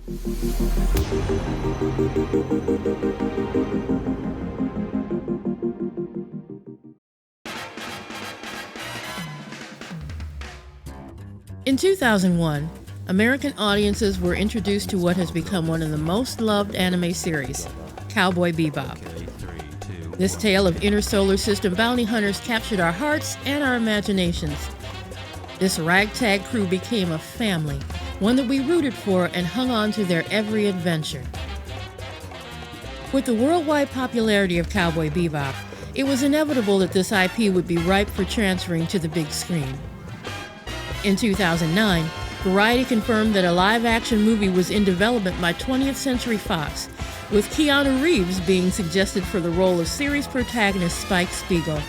In 2001, American audiences were introduced to what has become one of the most loved anime series, Cowboy Bebop. This tale of intersolar system bounty hunters captured our hearts and our imaginations. This ragtag crew became a family, one that we rooted for and hung on to their every adventure. With the worldwide popularity of Cowboy Bebop, it was inevitable that this IP would be ripe for transferring to the big screen. In 2009, Variety confirmed that a live-action movie was in development by 20th Century Fox, with Keanu Reeves being suggested for the role of series protagonist Spike Spiegel.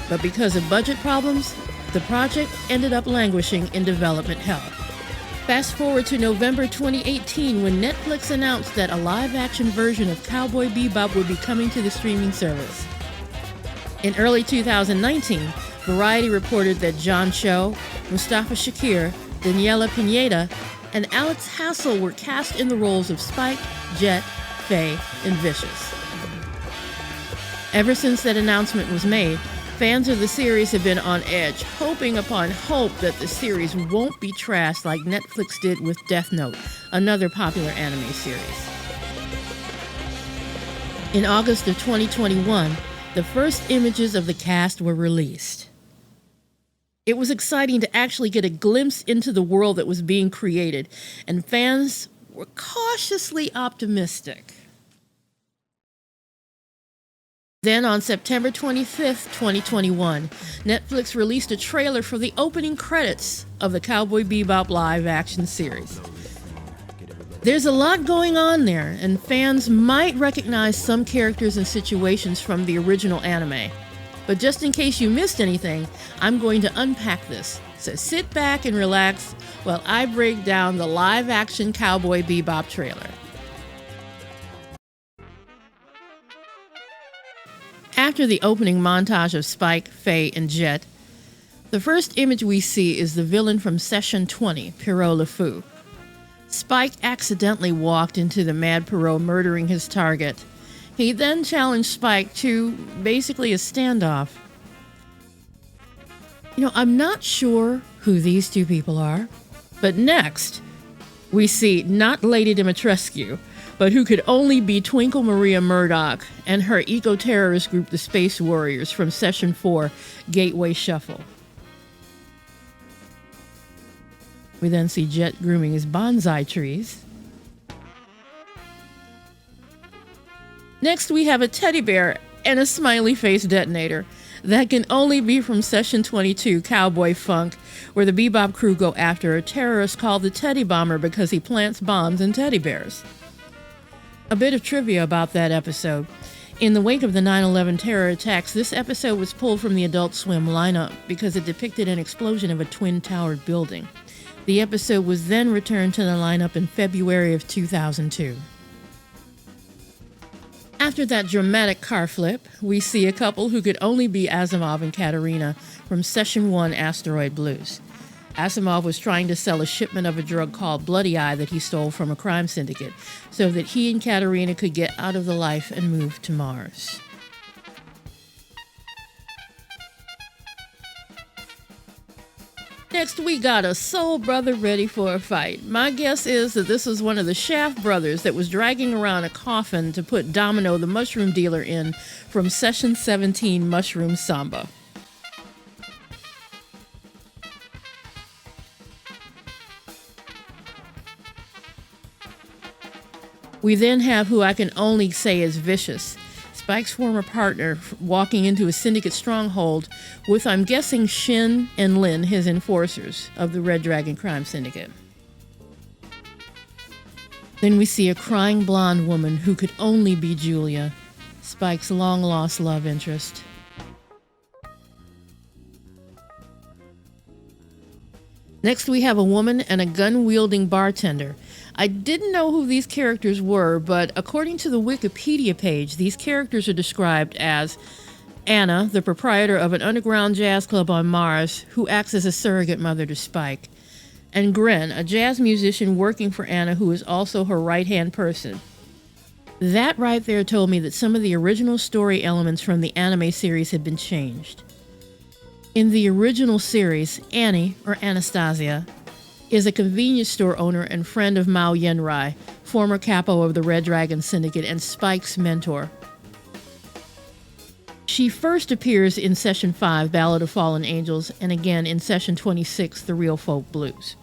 But because of budget problems, the project ended up languishing in development hell. Fast forward to November 2018 when Netflix announced that a live-action version of Cowboy Bebop would be coming to the streaming service. In early 2019, Variety reported that John Cho, Mustafa Shakir, Daniela Pineda, and Alex Hassel were cast in the roles of Spike, Jet, Faye, and Vicious. Ever since that announcement was made, fans of the series have been on edge, hoping upon hope that the series won't be trashed like Netflix did with Death Note, another popular anime series. In August of 2021, the first images of the cast were released. It was exciting to actually get a glimpse into the world that was being created, and fans were cautiously optimistic. Then on September 25th, 2021, Netflix released a trailer for the opening credits of the Cowboy Bebop live-action series. There's a lot going on there, and fans might recognize some characters and situations from the original anime. But just in case you missed anything, I'm going to unpack this. So sit back and relax while I break down the live-action Cowboy Bebop trailer. After the opening montage of Spike, Faye, and Jet, the first image we see is the villain from Session 20, Pierrot Le Fou. Spike accidentally walked into the mad Pierrot, murdering his target. He then challenged Spike to basically a standoff. I'm not sure who these two people are, but next we see not Lady Dimitrescu, but who could only be Twinkle Maria Murdoch and her eco-terrorist group, the Space Warriors, from Session 4, Gateway Shuffle. We then see Jet grooming his bonsai trees. Next, we have a teddy bear and a smiley face detonator. That can only be from Session 22, Cowboy Funk, where the Bebop crew go after a terrorist called the Teddy Bomber because he plants bombs in teddy bears. A bit of trivia about that episode. In the wake of the 9/11 terror attacks, this episode was pulled from the Adult Swim lineup because it depicted an explosion of a twin-towered building. The episode was then returned to the lineup in February of 2002. After that dramatic car flip, we see a couple who could only be Asimov and Katarina from Session 1 Asteroid Blues. Asimov was trying to sell a shipment of a drug called Bloody Eye that he stole from a crime syndicate so that he and Katarina could get out of the life and move to Mars. Next, we got a soul brother ready for a fight. My guess is that this was one of the Shaft brothers that was dragging around a coffin to put Domino, the mushroom dealer, in from Session 17 Mushroom Samba. We then have who I can only say is Vicious, Spike's former partner, walking into a syndicate stronghold with, I'm guessing, Shin and Lin, his enforcers of the Red Dragon Crime Syndicate. Then we see a crying blonde woman who could only be Julia, Spike's long-lost love interest. Next, we have a woman and a gun-wielding bartender. I didn't know who these characters were, but according to the Wikipedia page, these characters are described as Anna, the proprietor of an underground jazz club on Mars, who acts as a surrogate mother to Spike, and Gren, a jazz musician working for Anna who is also her right-hand person. That right there told me that some of the original story elements from the anime series had been changed. In the original series, Annie, or Anastasia, is a convenience store owner and friend of Mao Yenrai, former capo of the Red Dragon Syndicate and Spike's mentor. She first appears in Session 5, Ballad of Fallen Angels, and again in Session 26, The Real Folk Blues.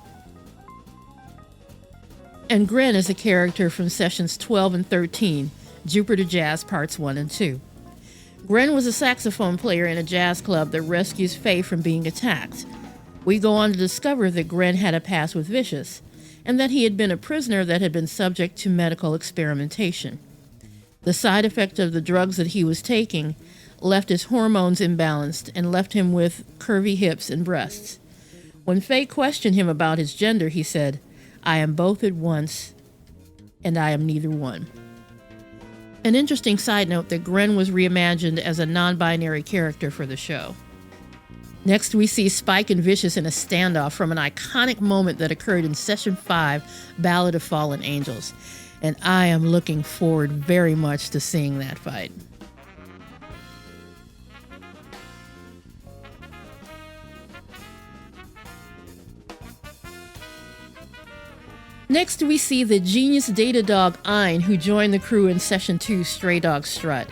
And Gren is a character from Sessions 12 and 13, Jupiter Jazz Parts 1 and 2. Gren was a saxophone player in a jazz club that rescues Faye from being attacked. We go on to discover that Gren had a past with Vicious, and that he had been a prisoner that had been subject to medical experimentation. The side effect of the drugs that he was taking left his hormones imbalanced and left him with curvy hips and breasts. When Faye questioned him about his gender, he said, "I am both at once, and I am neither one." An interesting side note that Gren was reimagined as a non-binary character for the show. Next, we see Spike and Vicious in a standoff from an iconic moment that occurred in Session 5, Ballad of Fallen Angels, and I am looking forward very much to seeing that fight. Next, we see the genius data dog Ein, who joined the crew in Session 2, Stray Dog Strut.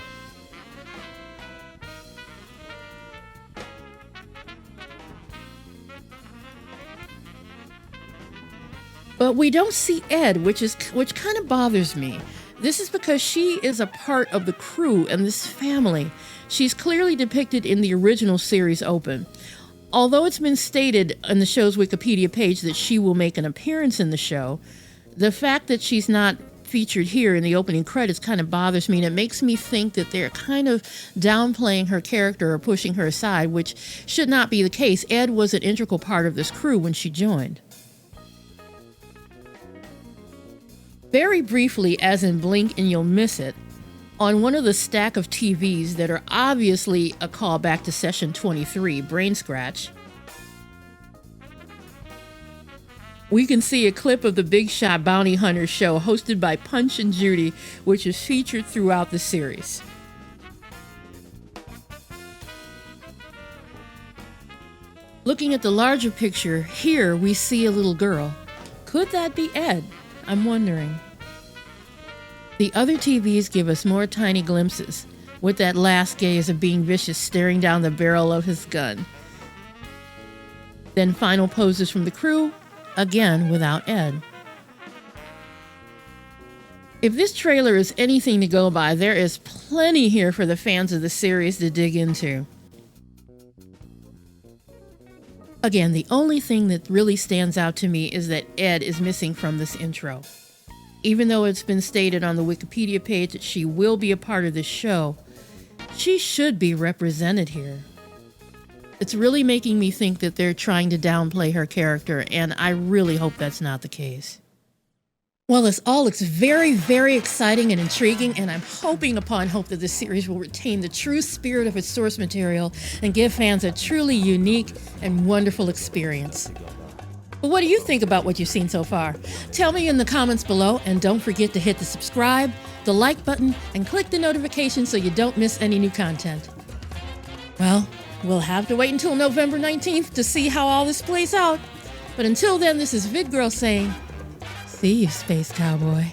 But we don't see Ed, which kind of bothers me. This is because she is a part of the crew and this family. She's clearly depicted in the original series open. Although it's been stated on the show's Wikipedia page that she will make an appearance in the show, the fact that she's not featured here in the opening credits kind of bothers me, and it makes me think that they're kind of downplaying her character or pushing her aside, which should not be the case. Ed was an integral part of this crew when she joined. Very briefly, as in Blink and You'll Miss It, on one of the stack of TVs that are obviously a callback to Session 23, Brain Scratch, we can see a clip of the Big Shot Bounty Hunter show hosted by Punch and Judy, which is featured throughout the series. Looking at the larger picture, here we see a little girl. Could that be Ed? I'm wondering. The other TVs give us more tiny glimpses, with that last gaze of being Vicious staring down the barrel of his gun. Then final poses from the crew, again without Ed. If this trailer is anything to go by, there is plenty here for the fans of the series to dig into. Again, the only thing that really stands out to me is that Ed is missing from this intro. Even though it's been stated on the Wikipedia page that she will be a part of this show, she should be represented here. It's really making me think that they're trying to downplay her character, and I really hope that's not the case. Well, this all looks very, very exciting and intriguing, and I'm hoping upon hope that this series will retain the true spirit of its source material and give fans a truly unique and wonderful experience. But what do you think about what you've seen so far? Tell me in the comments below, and don't forget to hit the subscribe, the like button, and click the notification so you don't miss any new content. Well, we'll have to wait until November 19th to see how all this plays out. But until then, this is VidGirl saying, see you, Space Cowboy.